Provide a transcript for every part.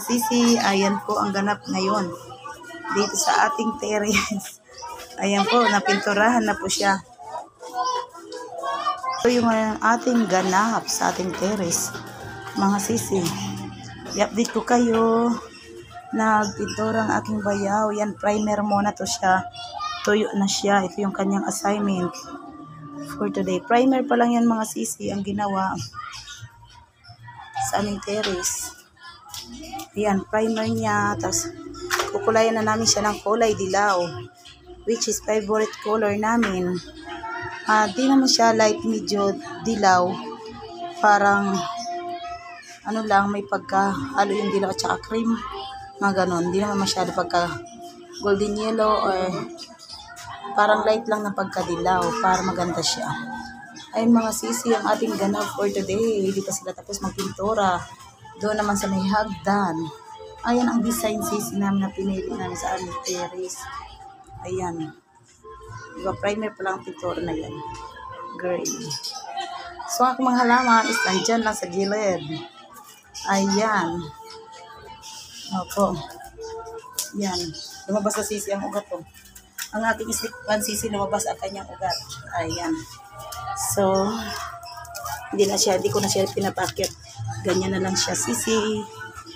sisi, ayan po ang ganap ngayon dito sa ating terrace. Ayan po, napinturahan na po siya. Ito yung ating ganap sa ating terrace, mga sisi. I-update ko kayo. Nagpintura ang aking bayaw. Yan, primer muna to siya. Tuyo na siya. Ito yung kanyang assignment for today. Primer pa lang yan, mga sisi, ang ginawa sa aming terrace. Ayan, primer niya. Tapos, kukulayan na namin siya ng kulay dilaw, which is favorite color namin. Di naman siya light, medyo dilaw. Parang, ano lang, may pagka-halo yung dilaw at saka cream. Mga ganon. Di naman masyado pagka golden yellow or parang light lang na pagka-dilaw para maganda siya. Ayun mga sisi, ang ating ganap for today. Hindi pa sila tapos magpintura. Doon naman sa may hagdan. Ayan ang design sisi namin na pinili namin sa aming terrace. Ayan. Diba, primer pa lang ang pintura na yan. Gray. So, ang mga halaman is nandyan lang sa gilid. Ayan. Opo. Yan. Lumabas na sisi ang ugat ko. Ang ating stick pan sisi, lumabas ang kanyang ugat. Ayan. So, hindi ko na siya pinapakit. Ganyan na lang siya sisi.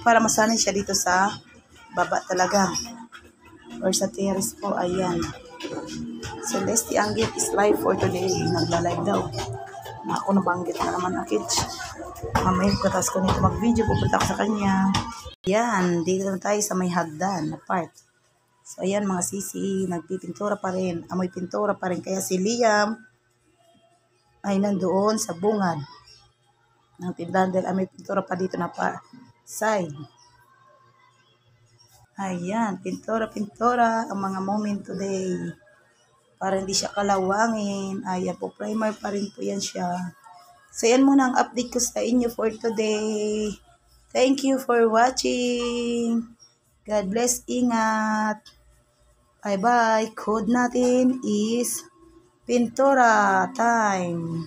Para masanay siya dito sa baba talaga. Or sa terrace po. Ayan. Celeste Anggit is live for today. Nagla-live daw. Ako nabanggit na naman akit. Mamaya katas ko nito mag-video. Pupunta ko sa kanya. Ayan. Dito na tayo sa may hagdan na part. So ayan mga sisi. Nagpipintura pa rin. Amoy pintura pa rin. Kaya si Liam ay nandoon sa bungad ng tindahan dahil amoy pintura pa dito na pa side. Ayan. Pintura. Ang mga moment today. Para hindi siya kalawangin. Ayan po, primer pa rin po yan siya. So, yan muna ang update ko sa inyo for today. Thank you for watching. God bless, ingat. Bye-bye. Code natin is pintura time.